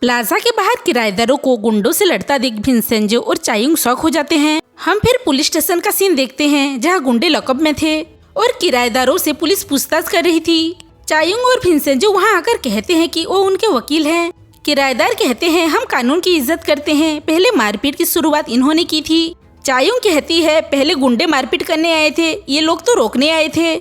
Plaza के बाहर किराएदारों को गुंडों से लड़ता देख विंसेंजो और चायुंग शॉक हो जाते हैं। हम फिर पुलिस स्टेशन का सीन देखते हैं जहां गुंडे लॉकअप में थे और किराएदारों से पुलिस पूछताछ कर रही थी। चायुंग और विंसेंजो वहां आकर कहते हैं कि वो उनके वकील हैं। किराएदार कहते हैं हम कानून की इज्जत करते हैं, पहले मारपीट की शुरुआत इन्होंने की थी। चायुंग कहती है पहले गुंडे मारपीट करने आए थे, ये लोग तो रोकने आए थे,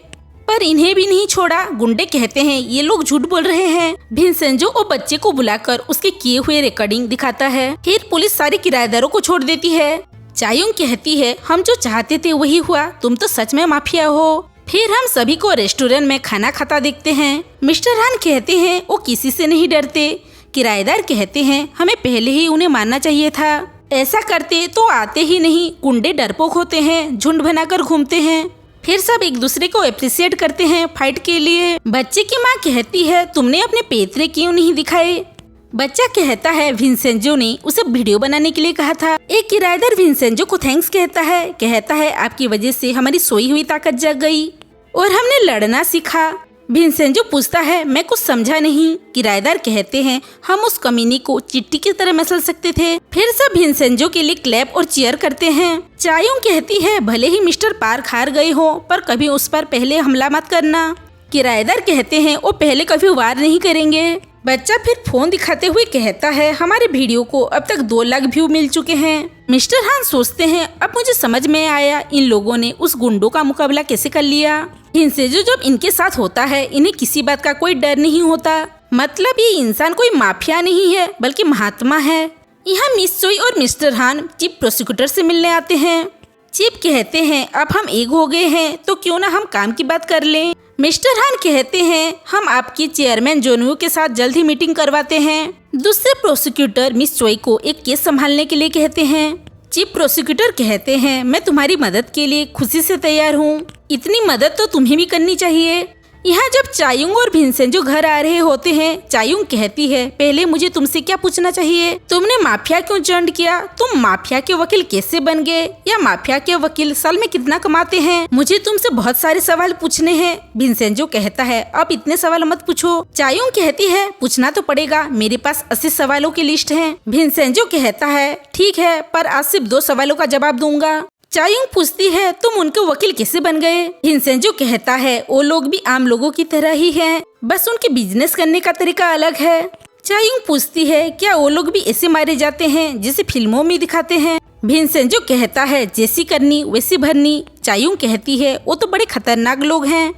पर इन्हें भी नहीं छोड़ा। गुंडे कहते हैं ये लोग झूठ बोल रहे हैं। विंसेंजो और बच्चे को बुलाकर उसके किए हुए रिकॉर्डिंग दिखाता है। फिर पुलिस सारे किराएदारों को छोड़ देती है। चायुंग कहती है हम जो चाहते थे वही हुआ, तुम तो सच में माफिया हो। फिर हम सभी को रेस्टोरेंट में खाना खाता देखते हैं। मिस्टर हान कहते हैं वो किसी से नहीं डरते। किराएदार कहते हैं हमें पहले ही उन्हें मारना चाहिए था, ऐसा करते तो आते ही नहीं। गुंडे डरपोक होते हैं, झुंड बनाकर घूमते हैं। फिर सब एक दूसरे को अप्रिशिएट करते हैं फाइट के लिए। बच्चे की माँ कहती है तुमने अपने पेतरे क्यों नहीं दिखाए। बच्चा कहता है विंसेंजो ने उसे वीडियो बनाने के लिए कहा था। एक किराएदार विंसेंजो को थैंक्स कहता है आपकी वजह से हमारी सोई हुई ताकत जग गई और हमने लड़ना सीखा। विंसेंजो पूछता है मैं कुछ समझा नहीं। किराएदार कहते हैं हम उस कमीनी को चिट्टी की तरह मसल सकते थे। फिर सब विंसेंजो के लिए क्लैप और चीयर करते हैं। चायुंग कहती है भले ही मिस्टर पार्क हार गए हो, पर कभी उस पर पहले हमला मत करना। किराएदार कहते हैं वो पहले कभी वार नहीं करेंगे। बच्चा फिर फोन दिखाते हुए कहता है हमारे वीडियो को अब तक 2 लाख व्यू मिल चुके हैं। मिस्टर हान सोचते हैं अब मुझे समझ में आया इन लोगों ने उस गुंडों का मुकाबला कैसे कर लिया। विंसेंजो जब इनके साथ होता है इन्हें किसी बात का कोई डर नहीं होता। मतलब ये इंसान कोई माफिया नहीं है बल्कि महात्मा है। यहाँ मिस चोई और मिस्टर हान चीफ प्रोसिक्यूटर से मिलने आते हैं। चीफ कहते हैं अब हम एक हो गए हैं तो क्यों ना हम काम की बात कर लें। मिस्टर हान कहते हैं हम आपकी चेयरमैन जोनवू के साथ जल्द ही मीटिंग करवाते हैं। दूसरे प्रोसिक्यूटर मिस चोई को एक केस संभालने के लिए कहते हैं। चीफ प्रोसिक्यूटर कहते हैं मैं तुम्हारी मदद के लिए खुशी से तैयार हूँ, इतनी मदद तो तुम्हें भी करनी चाहिए। यहाँ जब चायुंग और विंसेंजो घर आ रहे होते हैं, चायुंग कहती है पहले मुझे तुमसे क्या पूछना चाहिए, तुमने माफिया क्यों ज्वाइन किया, तुम माफिया के वकील कैसे बन गए, या माफिया के वकील साल में कितना कमाते हैं, मुझे तुमसे बहुत सारे सवाल पूछने हैं। विंसेंजो कहता है अब इतने सवाल मत पूछो। चायुंग कहती है पूछना तो पड़ेगा, मेरे पास 80 सवालों की लिस्ट है। विंसेंजो कहता है ठीक है, पर आज सिर्फ 2 सवालों का जवाब दूंगा। चायुंग पूछती है तुम उनके वकील कैसे बन गए। विंसेंजो कहता है वो लोग भी आम लोगों की तरह ही हैं, बस उनके बिजनेस करने का तरीका अलग है। चायुंग पूछती है क्या वो लोग भी ऐसे मारे जाते हैं जैसे फिल्मों में दिखाते हैं। विंसेंजो कहता है जैसी करनी वैसी भरनी। चायुंग कहती है वो तो बड़े खतरनाक लोग हैं।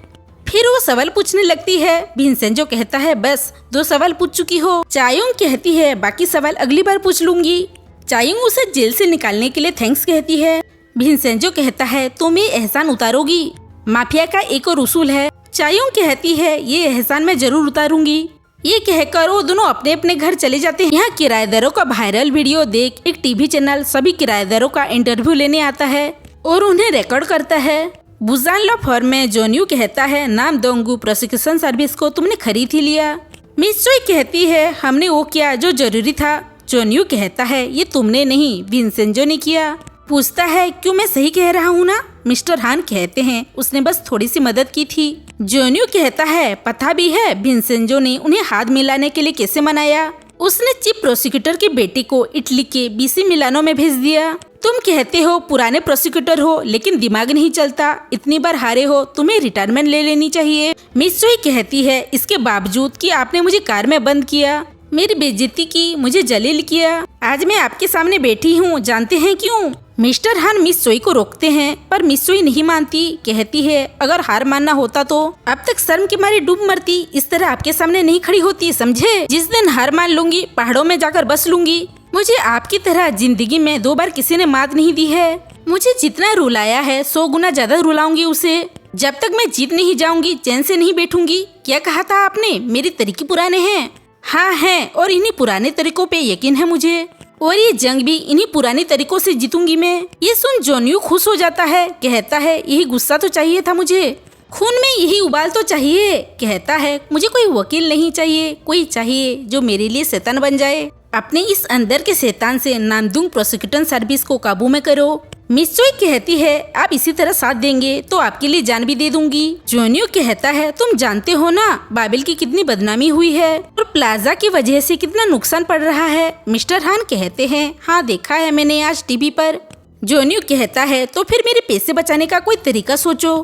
फिर वो सवाल पूछने लगती है। विंसेंजो कहता है बस 2 सवाल पूछ चुकी हो। चायुंग कहती है बाकी सवाल अगली बार पूछ लूंगी। चायुंग उसे जेल से निकालने के लिए थैंक्स कहती है। विंसेंजो कहता है तुम ये एहसान उतारोगी, माफिया का एक और उसूल है। चायुंग कहती है ये एहसान मैं जरूर उतारूंगी। ये कहकर वो दोनों अपने अपने घर चले जाते हैं। यहाँ किराएदारों का वायरल वीडियो देख एक टीवी चैनल सभी किराएदारों का इंटरव्यू लेने आता है और उन्हें रिकॉर्ड करता है। बुजान लॉ फर्म में जोन्यू कहता है नाम दोंगू प्रोसिक्यूशन सर्विस को तुमने खरीद ही लिया। मिस चोई कहती है हमने वो किया जो जरूरी था। जोन्यू कहता है ये तुमने नहीं विंसेंजो ने किया। पूछता है क्यों मैं सही कह रहा हूँ ना। मिस्टर हान कहते हैं उसने बस थोड़ी सी मदद की थी। जोन्यू कहता है पता भी है विंसेंजो ने उन्हें हाथ मिलाने के लिए कैसे मनाया। उसने चीफ प्रोसिक्यूटर की बेटी को इटली के बीसी मिलानो में भेज दिया। तुम कहते हो पुराने प्रोसिक्यूटर हो लेकिन दिमाग नहीं चलता, इतनी बार हारे हो, तुम्हें रिटायरमेंट ले लेनी चाहिए। मिस चोई कहती है इसके बावजूद कि आपने मुझे कार में बंद किया, मेरी बेइज्जती की, मुझे जलील किया, आज मैं आपके सामने बैठी हूँ, जानते हैं क्यों। मिस्टर हान मिस चोई को रोकते हैं पर मिस चोई नहीं मानती। कहती है अगर हार मानना होता तो अब तक शर्म के मारे डूब मरती, इस तरह आपके सामने नहीं खड़ी होती, समझे। जिस दिन हार मान लूंगी पहाड़ों में जाकर बस लूंगी। मुझे आपकी तरह जिंदगी में 2 बार किसी ने मात नहीं दी है। मुझे जितना रुलाया है 100 गुना ज्यादा रुलाऊंगी उसे। जब तक मैं जीत नहीं जाऊंगी चैन से नहीं बैठूंगी। क्या कहा था आपने, मेरे तरीके पुराने हैं। हाँ हैं, और इन्हीं पुराने तरीकों पे यकीन है मुझे, और ये जंग भी इन्हीं पुराने तरीकों से जीतूंगी मैं। ये सुन जोन्यू खुश हो जाता है। कहता है यही गुस्सा तो चाहिए था मुझे, खून में यही उबाल तो चाहिए। कहता है मुझे कोई वकील नहीं चाहिए, कोई चाहिए जो मेरे लिए शैतान बन जाए। अपने इस अंदर के शैतान से नामदुंग प्रोसिक्यूशन सर्विस को काबू में करो। मिस चोई कहती है आप इसी तरह साथ देंगे तो आपके लिए जान भी दे दूंगी। जोनियो कहता है तुम जानते हो ना बाबिल की कितनी बदनामी हुई है और प्लाजा की वजह से कितना नुकसान पड़ रहा है। मिस्टर हान कहते हैं हाँ देखा है मैंने आज टीवी पर। जोनियो कहता है तो फिर मेरे पैसे बचाने का कोई तरीका सोचो।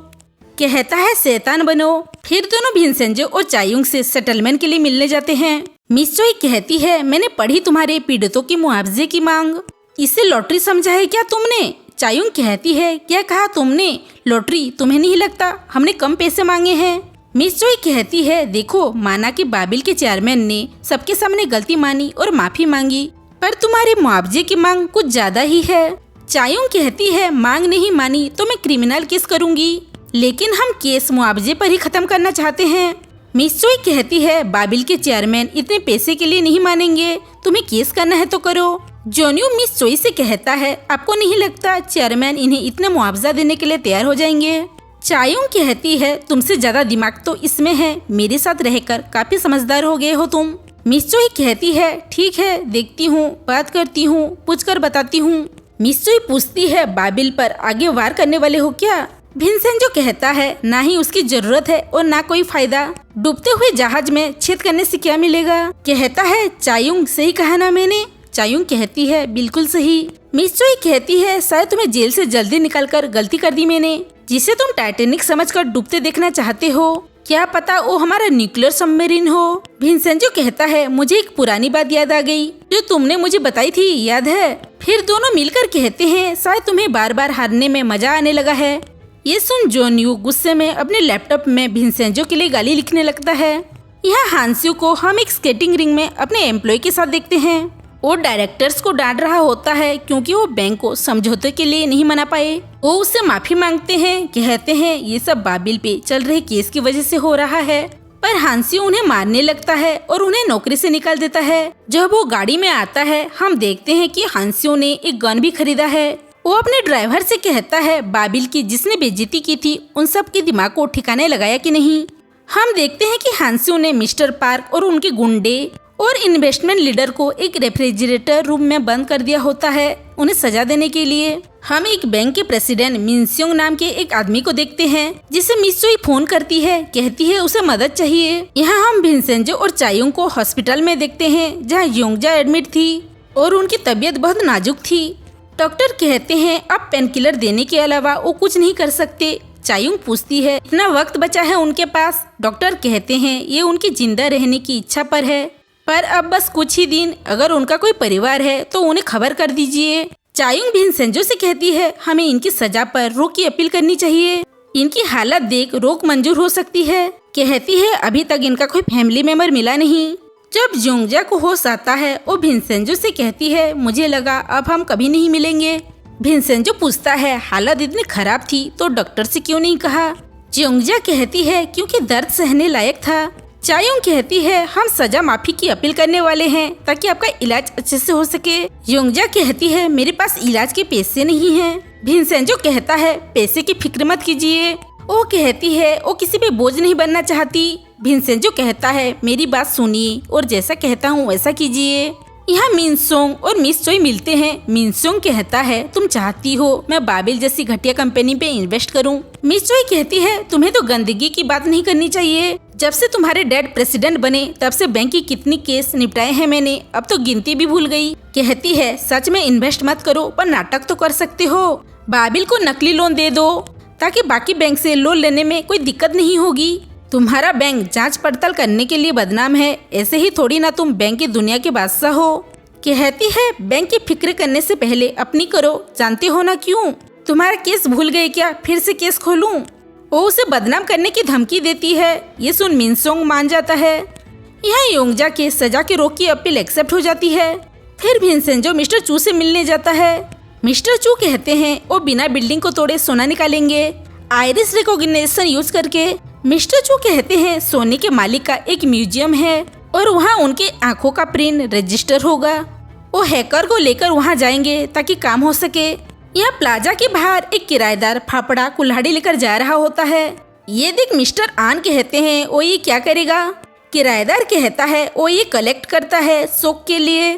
कहता है शैतान बनो। फिर दोनों भिनसेंजो और चायुंग से सेटलमेंट के लिए मिलने जाते हैं। मिस चोई कहती है मैंने पढ़ी तुम्हारे पीड़ितों की मुआवजे की मांग, इसे लॉटरी समझा है क्या तुमने? चायुंग कहती है क्या कहा तुमने? लॉटरी? तुम्हें नहीं लगता हमने कम पैसे मांगे हैं? मिस चोई कहती है देखो माना कि बाबिल के चेयरमैन ने सबके सामने गलती मानी और माफी मांगी, पर तुम्हारे मुआवजे की मांग कुछ ज्यादा ही है। चायुंग कहती है मांग नहीं मानी तो मैं क्रिमिनल केस करूंगी, लेकिन हम केस मुआवजे पर ही खत्म करना चाहते हैं। मिस चोई कहती है बाबिल के चेयरमैन इतने पैसे के लिए नहीं मानेंगे, तुम्हें केस करना है तो करो। जोनियो मिस चोई से कहता है आपको नहीं लगता चेयरमैन इन्हें इतना मुआवजा देने के लिए तैयार हो जाएंगे? चायुंग कहती है तुमसे ज्यादा दिमाग तो इसमें है, मेरे साथ रहकर काफी समझदार हो गए हो तुम। मिस चोई कहती है ठीक है देखती हूँ, बात करती हूँ, पूछ कर बताती हूँ। मिस चोई पूछती है बाबिल पर आगे वार करने वाले हो क्या? भिनसेंजो कहता है ना ही उसकी जरूरत है और ना कोई फायदा, डूबते हुए जहाज में छेद करने से क्या मिलेगा? कहता है चायुंग सही कहा ना मैंने? चायुंग कहती है बिल्कुल सही। मिस चोई कहती है शायद तुम्हें जेल से जल्दी निकालकर गलती कर दी मैंने, जिसे तुम टाइटैनिक समझकर डूबते देखना चाहते हो, क्या पता वो हमारा न्यूक्लियर सबमरीन हो। भिनसेंजो कहता है मुझे एक पुरानी बात याद आ गई जो तुमने मुझे बताई थी, याद है? फिर दोनों मिलकर कहते हैं शायद तुम्हें बार बार हारने में मजा आने लगा है। ये सुन जोनियो गुस्से में अपने लैपटॉप में भिनसेंजो के लिए गाली लिखने लगता है। यहाँ हांस्यू को हम एक स्केटिंग रिंग में अपने एम्प्लॉय के साथ देखते हैं। वो डायरेक्टर्स को डांट रहा होता है क्योंकि वो बैंक को समझौते के लिए नहीं मना पाए। वो उससे माफी मांगते हैं, कहते हैं ये सब बाबिल पे चल रहे केस की वजह से हो रहा है, पर हांस्यू उन्हें मारने लगता है और उन्हें नौकरी से निकाल देता है। जब वो गाड़ी में आता है हम देखते हैं कि हांस्यू ने एक गन भी खरीदा है। वो अपने ड्राइवर से कहता है बाबिल की जिसने बेइज्जती की थी उन सब के दिमाग को ठिकाने लगाया कि नहीं। हम देखते हैं कि हांस्यू ने मिस्टर पार्क और उनके गुंडे और इन्वेस्टमेंट लीडर को एक रेफ्रिजरेटर रूम में बंद कर दिया होता है उन्हें सजा देने के लिए। हम एक बैंक के प्रेसिडेंट मिनस्योंग नाम के एक आदमी को देखते हैं जिसे मिस चोई फोन करती है, कहती है उसे मदद चाहिए। यहाँ हम भिनसेंजो और चायुंग को हॉस्पिटल में देखते हैं जहाँ योंगजा एडमिट थी और उनकी तबीयत बहुत नाजुक थी। डॉक्टर कहते हैं अब पेन किलर देने के अलावा वो कुछ नहीं कर सकते। चायुंग पूछती है इतना वक्त बचा है उनके पास? डॉक्टर कहते हैं ये उनकी जिंदा रहने की इच्छा पर है, पर अब बस कुछ ही दिन, अगर उनका कोई परिवार है तो उन्हें खबर कर दीजिए। चायुंग भिनसेंजो से कहती है हमें इनकी सजा पर रोक की अपील करनी चाहिए, इनकी हालत देख रोक मंजूर हो सकती है। कहती है अभी तक इनका कोई फैमिली मेंबर मिला नहीं। जब योंगजा को होश आता है वो भिनसेंजो से कहती है मुझे लगा अब हम कभी नहीं मिलेंगे। भिनसेंजो पूछता है हालत इतनी खराब थी तो डॉक्टर से क्यों नहीं कहा? योंगजा कहती है क्योंकि दर्द सहने लायक था। चायुंग कहती है हम सजा माफी की अपील करने वाले हैं ताकि आपका इलाज अच्छे से हो सके। योंगजा कहती है मेरे पास इलाज के पैसे नहीं हैं। भिनसेंजो कहता है पैसे की फिक्र मत कीजिए। वो कहती है वो किसी पे बोझ नहीं बनना चाहती। भिनसेंजो कहता है मेरी बात सुनिए और जैसा कहता हूँ वैसा कीजिए। यहाँ मिनसोंग और मिस चोई मिलते हैं। मिनसोंग कहता है तुम चाहती हो मैं बाबिल जैसी घटिया कंपनी पे इन्वेस्ट करूं। मिस चोई कहती है तुम्हें तो गंदगी की बात नहीं करनी चाहिए। जब से तुम्हारे डैड प्रेसिडेंट बने तब से बैंक की कितनी केस निपटाए हैं मैंने, अब तो गिनती भी भूल गई। कहती है सच में इन्वेस्ट मत करो पर नाटक तो कर सकते हो। बाबिल को नकली लोन दे दो ताकि बाकी बैंक से लोन लेने में कोई दिक्कत नहीं होगी। तुम्हारा बैंक जांच पड़ताल करने के लिए बदनाम है, ऐसे ही थोड़ी ना तुम बैंक की दुनिया के बादशाह हो। कहती है बैंक की फिक्र करने से पहले अपनी करो, जानते हो ना क्यों? तुम्हारा केस भूल गए क्या? फिर से केस खोलूं? वो उसे बदनाम करने की धमकी देती है। ये सुन मिनसोंग मान जाता है। यहाँ योंगजा के सजा के रोक की अपील एक्सेप्ट हो जाती है। फिर भिनसेंजो मिस्टर चू से मिलने जाता है। मिस्टर चू कहते हैं वो बिना बिल्डिंग को तोड़े सोना निकालेंगे आइरिस रिकॉग्निशन यूज करके। मिस्टर चू कहते हैं सोने के मालिक का एक म्यूजियम है और वहाँ उनके आंखों का प्रिंट रजिस्टर होगा। वो हैकर को लेकर वहाँ जाएंगे ताकि काम हो सके। यहाँ प्लाजा के बाहर एक किराएदार फाफड़ा कुल्हाड़ी लेकर जा रहा होता है। ये देख मिस्टर आन कहते हैं वो ये क्या करेगा? किराएदार कहता है वो ये कलेक्ट करता है शौक के लिए।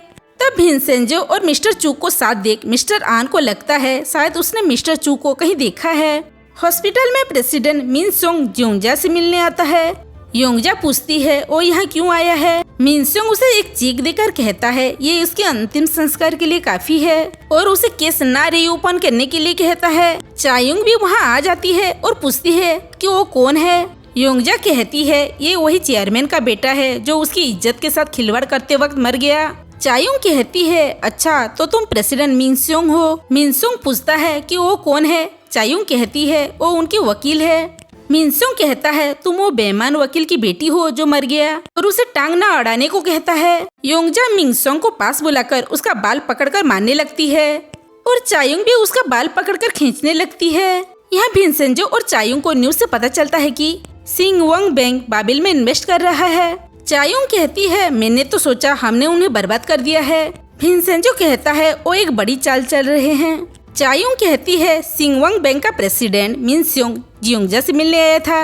तब भिनसेंजो और मिस्टर चू को साथ देख मिस्टर आन को लगता है शायद उसने मिस्टर चू को कहीं देखा है। हॉस्पिटल में प्रेसिडेंट मिन सोंग योंगजा से मिलने आता है। योंगजा पूछती है वो यहाँ क्यों आया है। मिन सोंग उसे एक चीख देकर कहता है ये इसके अंतिम संस्कार के लिए काफी है और उसे केस ना रीओपन करने के लिए कहता है। चायुंग भी वहाँ आ जाती है और पूछती है कि वो कौन है। योंगजा कहती है ये वही चेयरमैन का बेटा है जो उसकी इज्जत के साथ खिलवाड़ करते वक्त मर गया। चायुंग कहती है अच्छा तो तुम प्रेसिडेंट मिन सोंग हो। मिन सोंग पूछता है कि वो कौन है। चायुंग कहती है वो उनके वकील है। मिन सोंग कहता है तुम वो बेईमान वकील की बेटी हो जो मर गया और उसे टांग ना अड़ाने को कहता है। योंगजा मिन सोंग को पास बुलाकर उसका बाल पकड़कर मारने लगती है और चायुंग भी उसका बाल पकड़कर खींचने लगती है। यहाँ भिनसेंजो और चायुंग को न्यूज से पता चलता है कि सिंगवोंग बैंक बाबिल में इन्वेस्ट कर रहा है। चायुंग कहती है मैंने तो सोचा हमने उन्हें बर्बाद कर दिया है। भिनसेंजो कहता है वो एक बड़ी चाल चल रहे हैं। चायुंग कहती है सिंगवोंग बैंक का प्रेसिडेंट मिन सोंग योंगजा से मिलने आया था।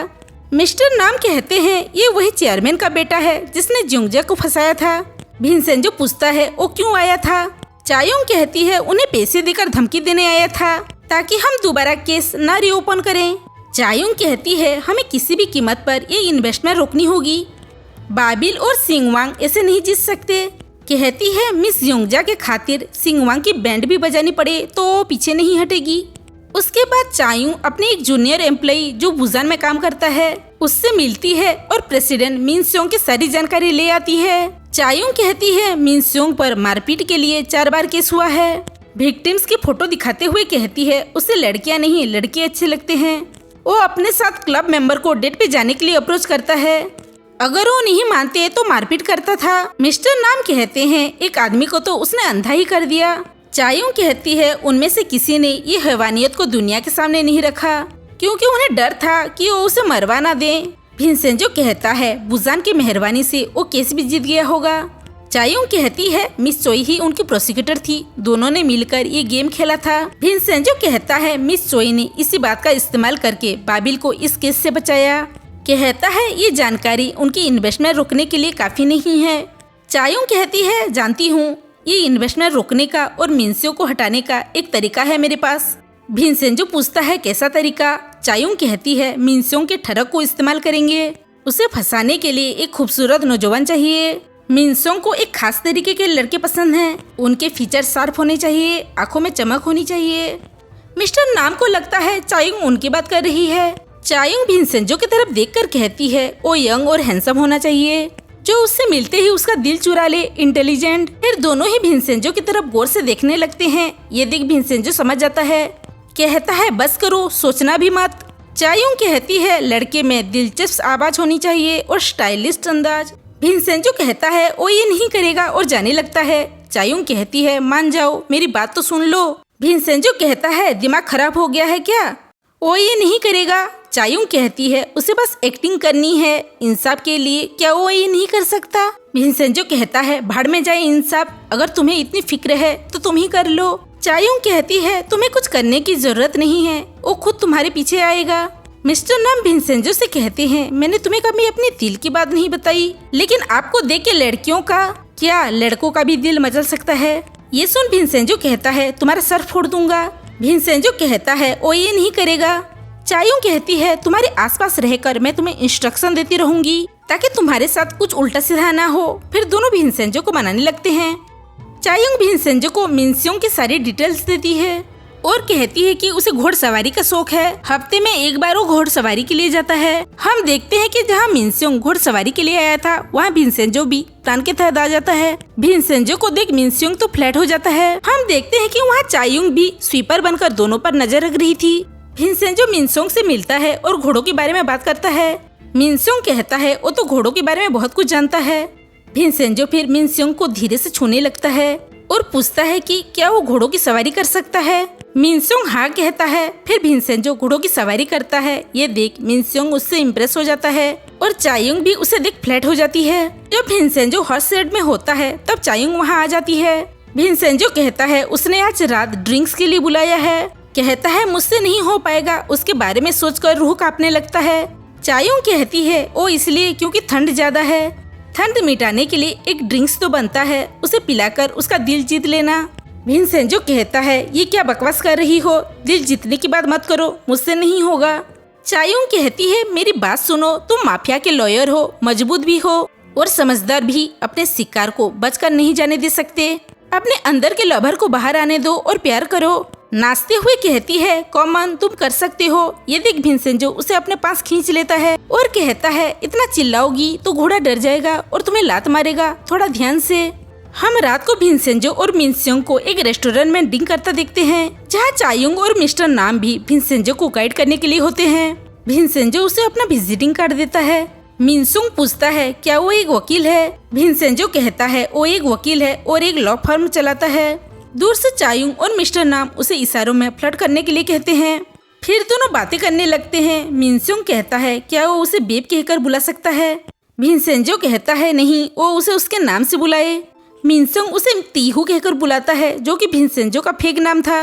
मिस्टर नाम कहते हैं ये वही चेयरमैन का बेटा है जिसने योंगजा को फंसाया था। भिनसेंजो पूछता है वो क्यों आया था। चायुंग कहती है उन्हें पैसे देकर धमकी देने आया था ताकि हम दोबारा केस न रीओपन करें। चायुंग कहती है हमें किसी भी कीमत पर ये इन्वेस्टमेंट रोकनी होगी। बाबिल और सिंगवांग ऐसे नहीं जीत सकते। कहती है मिस योंगजा के खातिर सिंगवांग की बैंड भी बजानी पड़े तो वो पीछे नहीं हटेगी। उसके बाद चायुंग अपने एक जूनियर एम्प्लॉई जो बुजान में काम करता है उससे मिलती है और प्रेसिडेंट मिन सोंग की सारी जानकारी ले आती है। चायुंग कहती है मिन सोंग पर मारपीट के लिए 4 बार केस हुआ है। विक्टिम्स की फोटो दिखाते हुए कहती है उसे लड़कियां नहीं लड़के अच्छे लगते हैं। वो अपने साथ क्लब मेंबर को डेट पे जाने के लिए अप्रोच करता है। अगर वो नहीं मानते तो मारपीट करता था। मिस्टर नाम कहते हैं एक आदमी को तो उसने अंधा ही कर दिया। चायुंग कहती है उनमें से किसी ने ये हैवानियत को दुनिया के सामने नहीं रखा क्योंकि उन्हें डर था कि वो उसे मरवा ना दे। भिनसेंजो कहता है बुजान की मेहरबानी से वो केस भी जीत गया होगा। चायुंग कहती है मिस चोई ही उनकी प्रोसिक्यूटर थी, दोनों ने मिलकर ये गेम खेला था। भिनसेंजो कहता है मिस चोई ने इसी बात का इस्तेमाल करके बाबिल को इस केस से बचाया। कहता है ये जानकारी उनकी इन्वेस्टमेंट रोकने के लिए काफी नहीं है। चायुंग कहती है जानती हूँ ये इन्वेस्टमेंट रोकने का और मिनसियों को हटाने का एक तरीका है मेरे पास। भिनसेंजो पूछता है कैसा तरीका। चायुंग कहती है मिनसियों के ठरक को इस्तेमाल करेंगे। उसे फंसाने के लिए एक खूबसूरत नौजवान चाहिए। मिनसोंग को एक खास तरीके के लड़के पसंद हैं। उनके फीचर शार्प होने चाहिए, आंखों में चमक होनी चाहिए। मिस्टर नाम को लगता है चायुंग उनकी बात कर रही है। चायुंग भिनसेंजो की तरफ देखकर कहती है वो यंग और हैंडसम होना चाहिए जो उससे मिलते ही उसका दिल चुरा ले, इंटेलिजेंट। फिर दोनों ही भिनसेंजो की तरफ गौर से देखने लगते हैं। ये देख भिनसेंजो समझ जाता है। कहता है बस करो, सोचना भी मत। चायुंग कहती है लड़के में दिलचस्प आवाज होनी चाहिए और स्टाइलिस्ट अंदाज। भिनसेंजो कहता है वो ये नहीं करेगा और जाने लगता है। चायुंग कहती है मान जाओ, मेरी बात तो सुन लो। भिनसेंजो कहता है दिमाग खराब हो गया है क्या, वो ये नहीं करेगा। चायुंग कहती है उसे बस एक्टिंग करनी है इंसाफ के लिए, क्या वो ये नहीं कर सकता। भिनसेंजो कहता है भाड़ में जाए इंसाफ, अगर तुम्हें इतनी फिक्र है तो तुम ही कर लो। चायुंग कहती है तुम्हें कुछ करने की जरूरत नहीं है, वो खुद तुम्हारे पीछे आएगा। मिस्टर नाम भिनसेंजो से कहते हैं मैंने तुम्हें कभी अपने दिल की बात नहीं बताई, लेकिन आपको देख के लड़कियों का क्या लड़कों का भी दिल मचल सकता है। ये सुन भिनसेंजो कहता है तुम्हारा सर फोड़ दूंगा। भिनसेंजो कहता है वो ये नहीं करेगा। चायुंग कहती है तुम्हारे आसपास रहकर मैं तुम्हें इंस्ट्रक्शन देती रहूंगी ताकि तुम्हारे साथ कुछ उल्टा सीधा ना हो। फिर दोनों भिनसेंजो को मनाने लगते हैं। चायुंग भिनसेंजो को मिनसियों की सारी डिटेल्स देती है और कहती है कि उसे घोड़सवारी का शौक है। हफ्ते में एक बार वो घोड़सवारी के लिए जाता है। हम देखते हैं कि जहाँ मिनसियों घोड़सवारी के लिए आया था वहाँ भिनसेंजो भी प्लान के तहत आ जाता है। भिनसेंजो को देख मिनसियों तो फ्लैट हो जाता है। हम देखते हैं कि वहाँ चायुंग भी स्वीपर बनकर दोनों पर नजर रख रही थी। भिनसेंजो मिनसोंग से मिलता है और घोड़ों के बारे में बात करता है। मिनसोंग कहता है वो तो घोड़ों के बारे में बहुत कुछ जानता है। भिनसेंजो फिर मिनसोंग को धीरे से छूने लगता है और पूछता है कि क्या वो घोड़ों की सवारी कर सकता है। मिनसोंग हाँ कहता है। फिर भिनसेंजो घोड़ों की सवारी करता है। ये देख मिनसोंग उससे इम्प्रेस हो जाता है और चायुंग भी उसे देख फ्लैट हो जाती है। जब भिनसेंजो हॉर्स सेड में होता है तब चायुंग वहाँ आ जाती है। भिनसेंजो कहता है उसने आज रात ड्रिंक्स के लिए बुलाया है। कहता है मुझसे नहीं हो पाएगा, उसके बारे में सोचकर रूह कांपने लगता है। चायुंग कहती है वो इसलिए क्योंकि ठंड ज्यादा है। ठंड मिटाने के लिए एक ड्रिंक्स तो बनता है, उसे पिलाकर उसका दिल जीत लेना। विंसेंजो कहता है ये क्या बकवास कर रही हो, दिल जीतने की बात मत करो, मुझसे नहीं होगा। चायुंग कहती है मेरी बात सुनो, तुम माफिया के लॉयर हो, मजबूत भी हो और समझदार भी, अपने शिकार को बचकर नहीं जाने दे सकते। अपने अंदर के लवर को बाहर आने दो और प्यार करो। नाचते हुए कहती है कॉमन तुम कर सकते हो। ये देख विंसेंजो उसे अपने पास खींच लेता है और कहता है इतना चिल्लाओगी तो घोड़ा डर जाएगा और तुम्हें लात मारेगा, थोड़ा ध्यान से। हम रात को विंसेंजो और मिनस्योंग को एक रेस्टोरेंट में ड्रिंक करता देखते हैं, जहाँ चायुंग और मिस्टर नाम भी विंसेंजो को गाइड करने के लिए होते हैं। विंसेंजो उसे अपना विजिटिंग कार्ड देता है। मिनसुंग पूछता है क्या वो एक वकील है। विंसेंजो कहता है वो एक वकील है और एक लॉ फर्म चलाता है। दूर से चायुंग और मिस्टर नाम उसे इशारों में फ्लर्ट करने के लिए कहते हैं। फिर दोनों बातें करने लगते हैं। मिनसुंग कहता है क्या वो उसे बेब कहकर बुला सकता है। विंसेंजो कहता है नहीं, वो उसे उसके नाम से बुलाए। मिनसुंग उसे तीहू कहकर बुलाता है, जो कि विंसेंजो का फेक नाम था।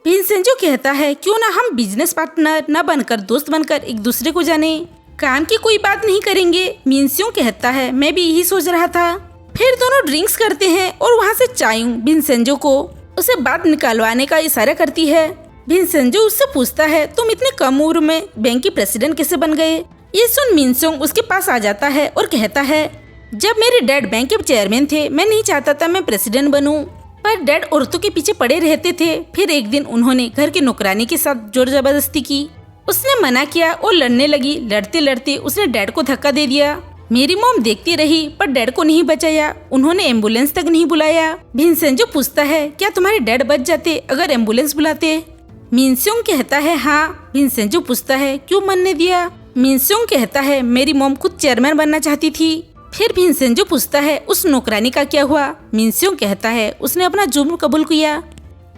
विंसेंजो कहता है क्यों ना हम बिजनेस पार्टनर न बनकर दोस्त बनकर एक दूसरे को जाने, काम की कोई बात नहीं करेंगे। मिनस्योंग कहता है मैं भी यही सोच रहा था। फिर दोनों ड्रिंक्स करते हैं और वहाँ से चायुंग विंसेंजो को उसे बात निकालवाने का इशारा करती है। विंसेंजो उससे पूछता है तुम इतने कम उम्र में बैंक के प्रेसिडेंट कैसे बन गए। ये सुन मिनस्योंग उसके पास आ जाता है और कहता है जब मेरे डैड बैंक के चेयरमैन थे, मैं नहीं चाहता था मैं प्रेसिडेंट बनूं, पर डैड औरतों के पीछे पड़े रहते थे। फिर एक दिन उन्होंने घर के नौकरानी के साथ जोर जबरदस्ती की। उसने मना किया और लड़ने लगी। लड़ते लड़ते उसने डैड को धक्का दे दिया। मेरी मॉम देखती रही पर डैड को नहीं बचाया, उन्होंने एम्बुलेंस तक नहीं बुलाया। विंसेंजो पूछता है क्या तुम्हारे डैड बच जाते अगर एम्बुलेंस बुलाते। मिनस्योंग कहता है हाँ। विंसेंजो पूछता है क्यों मरने दिया। मिनस्योंग कहता है मेरी मॉम खुद चेयरमैन बनना चाहती थी। फिर विंसेंजो पूछता है उस नौकरानी का क्या हुआ। मिनस्योंग कहता है उसने अपना जुर्म कबूल किया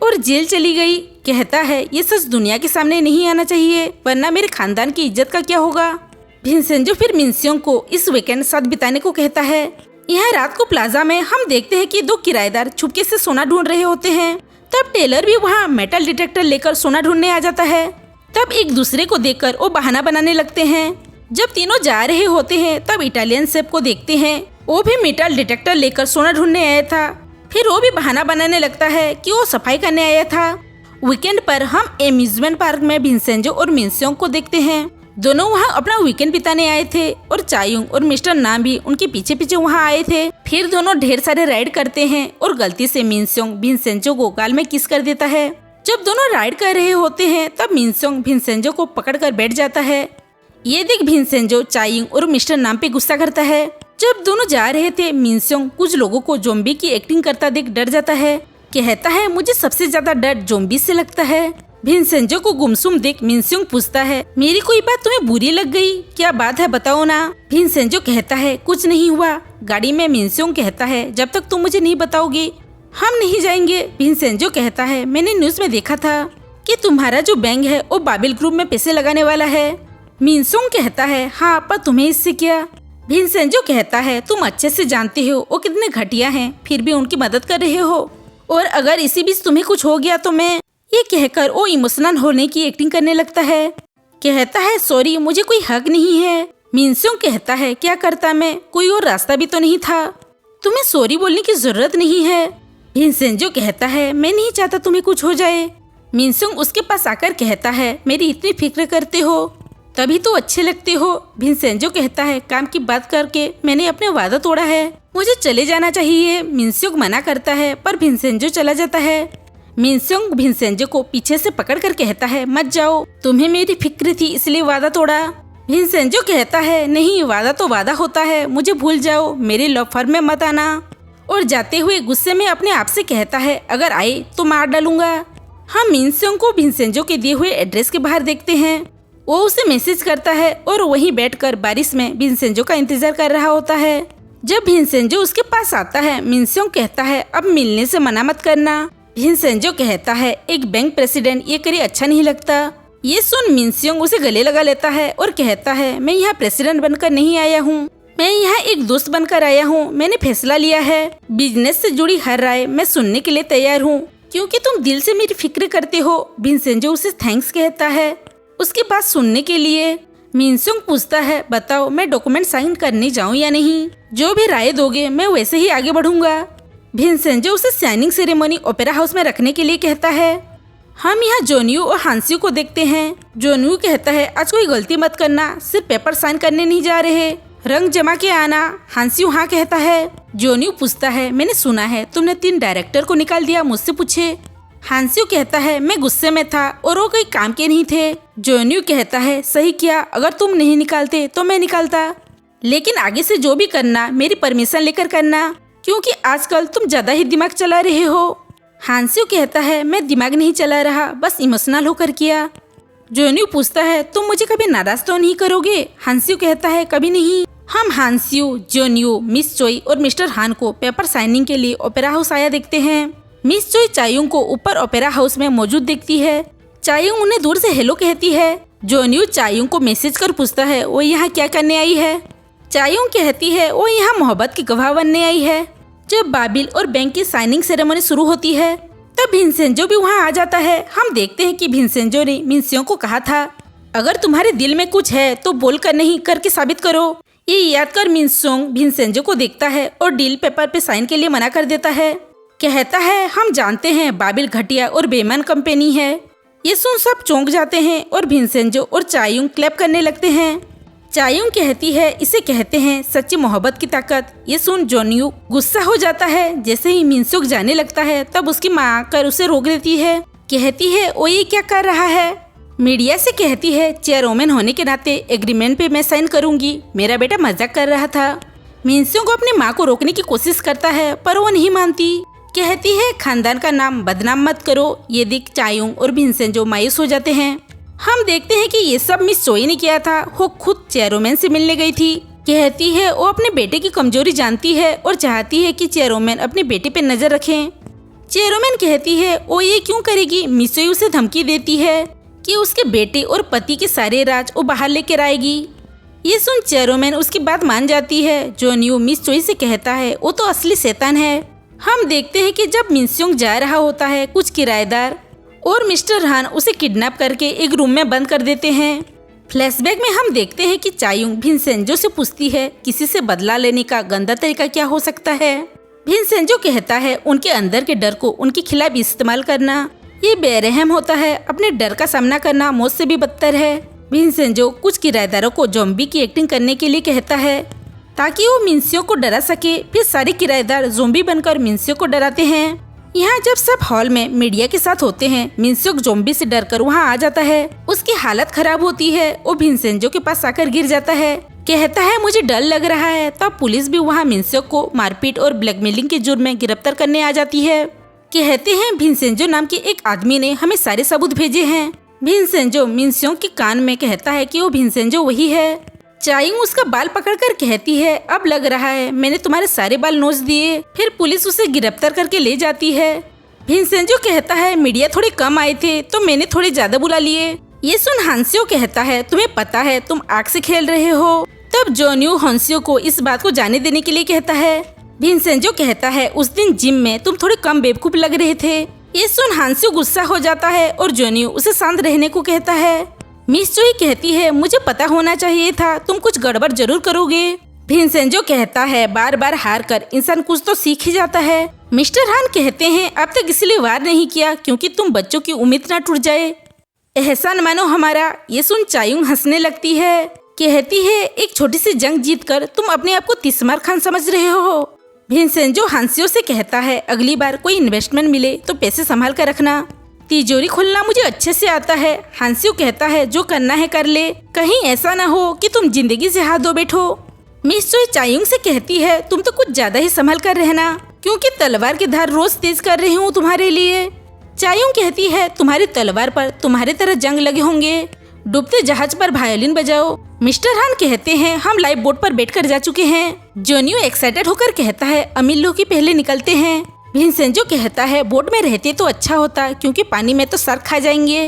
और जेल चली गई। कहता है ये सच दुनिया के सामने नहीं आना चाहिए, वरना मेरे खानदान की इज्जत का क्या होगा। विंसेंजो फिर मिनस्योंग को इस वीकेंड साथ बिताने को कहता है। यहाँ रात को प्लाजा में हम देखते हैं कि दो किराएदार छुपके से सोना ढूंढ रहे होते हैं। तब टेलर भी वहाँ मेटल डिटेक्टर लेकर सोना ढूंढने आ जाता है। तब एक दूसरे को देखकर वो बहाना बनाने लगते हैं। जब तीनों जा रहे होते हैं तब इटालियन शेफ को देखते हैं, वो भी मेटल डिटेक्टर लेकर सोना ढूंढने आया था। फिर वो भी बहाना बनाने लगता है कि वो सफाई करने आया था। वीकेंड पर हम एम्यूजमेंट पार्क में विंसेंजो और मिनस्योंग को देखते हैं। दोनों वहाँ अपना वीकेंड बिताने आए थे और चायुंग और मिस्टर नाम भी उनके पीछे पीछे वहाँ आए थे। फिर दोनों ढेर सारे राइड करते हैं और गलती से मिनस्योंग विंसेंजो को गाल में किस कर देता है। जब दोनों राइड कर रहे होते हैं तब मिनस्योंग विंसेंजो को पकड़कर बैठ जाता है। ये देख विंसेंजो चायुंग और मिस्टर नाम पे गुस्सा करता है। जब दोनों जा रहे थे मिनस्योंग कुछ लोगों को ज़ॉम्बी की एक्टिंग करता देख डर जाता है। कहता है मुझे सबसे ज्यादा डर ज़ॉम्बी से लगता है। विंसेंजो को गुमसुम देख मिनस्योंग पूछता है मेरी कोई बात तुम्हें बुरी लग गई, क्या बात है बताओ ना। विंसेंजो कहता है कुछ नहीं हुआ। गाड़ी में मिनस्योंग कहता है जब तक तुम मुझे नहीं बताओगे हम नहीं जाएंगे। विंसेंजो कहता है मैंने न्यूज में देखा था कि तुम्हारा जो बैंक है वो बाबिल ग्रुप में पैसे लगाने वाला है। मिनस्योंग कहता है हाँ, पर तुम्हें इससे क्या। विंसेंजो कहता है तुम अच्छे से जानते हो वो कितने घटिया हैं, फिर भी उनकी मदद कर रहे हो, और अगर इसी बीच तुम्हें कुछ हो गया तो मैं। ये कहकर वो इमोशनल होने की एक्टिंग करने लगता है। कहता है सॉरी मुझे कोई हक नहीं है। मिनस्योंग कहता है क्या करता मैं, कोई और रास्ता भी तो नहीं था, तुम्हें सॉरी बोलने की जरूरत नहीं है। विंसेंजो कहता है मैं नहीं चाहता तुम्हें कुछ हो जाए। मिनस्योंग उसके पास आकर कहता है मेरी इतनी फिक्र करते हो तभी तो अच्छे लगते हो। विंसेंजो कहता है काम की बात करके मैंने अपने वादा तोड़ा है, मुझे चले जाना चाहिए। मिनस्योंग मना करता है पर विंसेंजो चला जाता है। मिनस्योंग विंसेंजो को पीछे से पकड़कर कहता है मत जाओ, तुम्हें मेरी फिक्र थी इसलिए वादा तोड़ा। विंसेंजो कहता है नहीं, वादा तो वादा होता है, मुझे भूल जाओ, मेरे लॉ फर्म में मत आना। और जाते हुए गुस्से में अपने आप से कहता है अगर आए तो मार डालूंगा। हम मिनस्योंग को विंसेंजो के दिए हुए एड्रेस के बाहर देखते हैं। वो उसे मैसेज करता है और वहीं बैठकर बारिश में विंसेंजो का इंतजार कर रहा होता है। जब विंसेंजो उसके पास आता है मिनस्योंग कहता है अब मिलने से मना मत करना। विंसेंजो कहता है एक बैंक प्रेसिडेंट ये करे अच्छा नहीं लगता। ये सुन मिनस्योंग उसे गले लगा लेता है और कहता है मैं यहाँ प्रेसिडेंट बनकर नहीं आया हूँ, मैं यहाँ एक दोस्त बनकर आया हूँ। मैंने फैसला लिया है, बिजनेस से जुड़ी हर राय मैं सुनने के लिए तैयार हूँ, क्योंकि तुम दिल से मेरी फिक्र करते हो। विंसेंजो उसे थैंक्स कहता है उसकी बात सुनने के लिए। मिनसुंग पूछता है, बताओ मैं डॉक्यूमेंट साइन करने जाऊं या नहीं? जो भी राय दोगे मैं वैसे ही आगे बढ़ूंगा। भिनसेंजो उसे साइनिंग सेरेमनी ओपेरा हाउस में रखने के लिए कहता है। हम यहाँ जोनियो और हांसियो को देखते हैं। जोनियो कहता है, आज कोई गलती मत करना, सिर्फ पेपर साइन करने नहीं जा रहे, रंग जमा के आना। हांसियो हाँ कहता है। जोनियो पूछता है, मैंने सुना है तुमने 3 डायरेक्टर को निकाल दिया, मुझसे पूछे। हांसियो कहता है, मैं गुस्से में था और वो कोई काम के नहीं थे। जोनियो कहता है, सही किया, अगर तुम नहीं निकालते तो मैं निकालता, लेकिन आगे से जो भी करना मेरी परमिशन लेकर करना, क्योंकि आजकल तुम ज्यादा ही दिमाग चला रहे हो। हांसियो कहता है, मैं दिमाग नहीं चला रहा, बस इमोशनल होकर किया। जोनियो पूछता है, तुम मुझे कभी नाराज तो नहीं करोगे? हांसियो कहता है, कभी नहीं। हम हांसियो, जोनियो, मिस चोई और मिस्टर हान को पेपर साइनिंग के लिए ओपेरा हाउस आया देखते हैं। मिस चोई चायुंग को ऊपर ओपेरा हाउस में मौजूद देखती है। चायुंग उन्हें दूर से हेलो कहती है। जोनियो चायुंग को मैसेज कर पूछता है, वो यहाँ क्या करने आई है? चायुंग कहती है, वो यहाँ मोहब्बत की गवाह बनने आई है। जब बाबिल और बैंक की साइनिंग सेरेमनी शुरू होती है तब भिनसेंजो भी वहाँ आ जाता है। हम देखते हैं कि भिनसेंजो ने मिनसियों को कहा था, अगर तुम्हारे दिल में कुछ है तो बोल कर नहीं करके साबित करो। ये याद कर मिनसोंग भिनसेंजो को देखता है और डील पेपर पे साइन के लिए मना कर देता है। कहता है, हम जानते हैं बाबिल घटिया और बेईमान कंपनी है। ये सुन सब चौंक जाते हैं और भिनसेंजो और चायुंग क्लैप करने लगते हैं। चायुंग कहती है, इसे कहते हैं सच्ची मोहब्बत की ताकत। ये सुन जोनियो गुस्सा हो जाता है। जैसे ही मिनसुक जाने लगता है तब उसकी माँ आकर उसे रोक देती है। कहती है, वो ये क्या कर रहा है? मीडिया से कहती है, चेयरमैन होने के नाते एग्रीमेंट पे मैं साइन करूंगी, मेरा बेटा मजाक कर रहा था। मिनसुक अपनी माँ को रोकने की कोशिश करता है पर वो नहीं मानती। कहती है, खानदान का नाम बदनाम मत करो। ये देख चायुंग और भिनसेंजो मायूस हो जाते हैं। हम देखते हैं कि ये सब मिस चोई ने किया था। वो खुद चेयरमैन से मिलने गई थी। कहती है, वो अपने बेटे की कमजोरी जानती है और चाहती है कि चेयरमैन अपने बेटे पे नजर रखें। चेयरमैन कहती है, वो ये क्यों करेगी? मिस चोई उसे धमकी देती है कि उसके बेटे और पति के सारे राज वो बाहर लेकर आएगी। ये सुन चेयरमैन उसकी बात मान जाती है। जोनियो मिस चोई से कहता है, वो तो असली शैतान है। हम देखते हैं कि जब मिनसुंग जा रहा होता है, कुछ किराएदार और मिस्टर हान उसे किडनैप करके एक रूम में बंद कर देते हैं। फ्लैशबैक में हम देखते हैं कि चायुंग भिनसेंजो से पूछती है, किसी से बदला लेने का गंदा तरीका क्या हो सकता है? भिनसेंजो कहता है, उनके अंदर के डर को उनके खिलाफ इस्तेमाल करना। ये बेरहम होता है। अपने डर का सामना करना मौत से भी बदतर है। भिनसेंजो कुछ किराएदारों को ज़ॉम्बी की एक्टिंग करने के लिए कहता है ताकि वो मिनसियों को डरा सके। फिर सारे किराएदार ज़ॉम्बी बनकर मिनसियों को डराते हैं। यहाँ जब सब हॉल में मीडिया के साथ होते हैं, मिनसियों ज़ॉम्बी से डरकर वहाँ आ जाता है। उसकी हालत खराब होती है। वो भिनसेंजो के पास आकर गिर जाता है। कहता है, मुझे डर लग रहा है। तब पुलिस भी वहाँ मिनसियों को मारपीट और ब्लैकमेलिंग के जुर्म में गिरफ्तार करने आ जाती है। कहते हैं, भिनसेंजो नाम के एक आदमी ने हमें सारे सबूत भेजे हैं। भिनसेंजो मिनसियों के कान में कहता है कि वो भिनसेंजो वही है। चायुंग उसका बाल पकड़कर कहती है, अब लग रहा है मैंने तुम्हारे सारे बाल नोच दिए। फिर पुलिस उसे गिरफ्तार करके ले जाती है। भिनसेंजो कहता है, मीडिया थोड़े कम आए थे तो मैंने थोड़े ज्यादा बुला लिए। ये सुन हांसियो कहता है, तुम्हें पता है तुम आग से खेल रहे हो। तब जोनियो हांसियो को इस बात को जाने देने के लिए कहता है। भिनसेंजो कहता है, उस दिन जिम में तुम थोड़े कम बेवकूफ लग रहे थे। ये सुन हांसियो गुस्सा हो जाता है और जोनियो उसे शांत रहने को कहता है। मिस चोई कहती है, मुझे पता होना चाहिए था, तुम कुछ गड़बड़ जरूर करोगे। भिनसेंजो कहता है, बार बार हार कर इंसान कुछ तो सीख ही जाता है। मिस्टर हान कहते हैं, अब तक इसलिए वार नहीं किया क्योंकि तुम बच्चों की उम्मीद ना टूट जाए, एहसान मानो हमारा। ये सुन चायुंग हंसने लगती है। कहती है, एक छोटी सी जंग जीतकर तुम अपने आप को तिस्मार खान समझ रहे हो। भिनसेंजो हांसियो से कहता है, अगली बार कोई इन्वेस्टमेंट मिले तो पैसे संभाल कर रखना, तिजोरी खोलना मुझे अच्छे से आता है। हांसियो कहता है, जो करना है कर ले, कहीं ऐसा ना हो कि तुम जिंदगी से हाथ धो बैठो। मिस चोई चायुंग से कहती है, तुम तो कुछ ज्यादा ही संभल कर रहना क्योंकि तलवार की धार रोज तेज कर रही हूँ तुम्हारे लिए। चायुंग कहती है, तुम्हारी तलवार पर तुम्हारे तरह जंग लगे होंगे, डूबते जहाज पर वायोलिन बजाओ। मिस्टर हान कहते हैं, हम लाइफ बोट पर बैठकर जा चुके हैं। जोनियो एक्साइटेड होकर कहता है, अमीर लोग ही पहले निकलते हैं। भिनसेंजो कहता है, बोट में रहते तो अच्छा होता क्योंकि पानी में तो शार्क खा जाएंगे।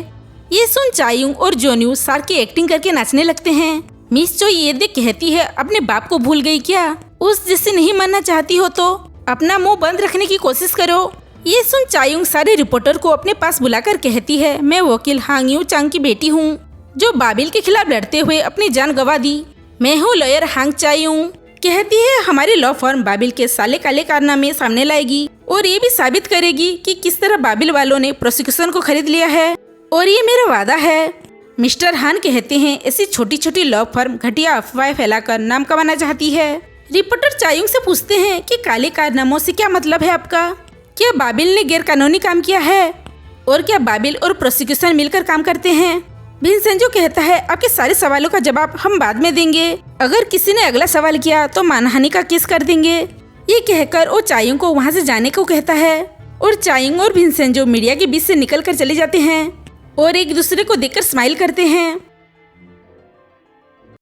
ये सुन चायुंग और जोनियो शार्क की एक्टिंग करके नाचने लगते हैं। मिस चोई ये देख कहती है, अपने बाप को भूल गई क्या? उस जिससे नहीं मानना चाहती हो तो अपना मुंह बंद रखने की कोशिश करो। ये सुन चायुंग सारे रिपोर्टर को अपने पास बुलाकर कहती है, मैं वकील हांग यू चांग की बेटी हूँ। जो बाबिल के खिलाफ लड़ते हुए अपनी जान गंवा दी। मैं हूँ लॉयर हांग चायूंग। कहती है हमारी लॉ फर्म बाबिल के साले काले कारनामे सामने लाएगी और ये भी साबित करेगी कि किस तरह बाबिल वालों ने प्रोसिक्यूशन को खरीद लिया है, और ये मेरा वादा है। मिस्टर हान कहते हैं ऐसी छोटी छोटी लॉ फर्म घटिया अफवाहें फैलाकर नाम कमाना चाहती है। रिपोर्टर चायूंग से पूछते हैं कि काले कारनामों से क्या मतलब है आपका? क्या बाबिल ने गैर कानूनी काम किया है? और क्या बाबिल और प्रोसिक्यूशन मिलकर काम करते हैं? विंसेंजो कहता है आपके सारे सवालों का जवाब हम बाद में देंगे। अगर किसी ने अगला सवाल किया तो मानहानि का केस कर देंगे। ये कहकर वो चायूंग को वहाँ से जाने को कहता है और चायूंग और विंसेंजो मीडिया के बीच से निकल कर चले जाते हैं और एक दूसरे को देखकर स्माइल करते हैं।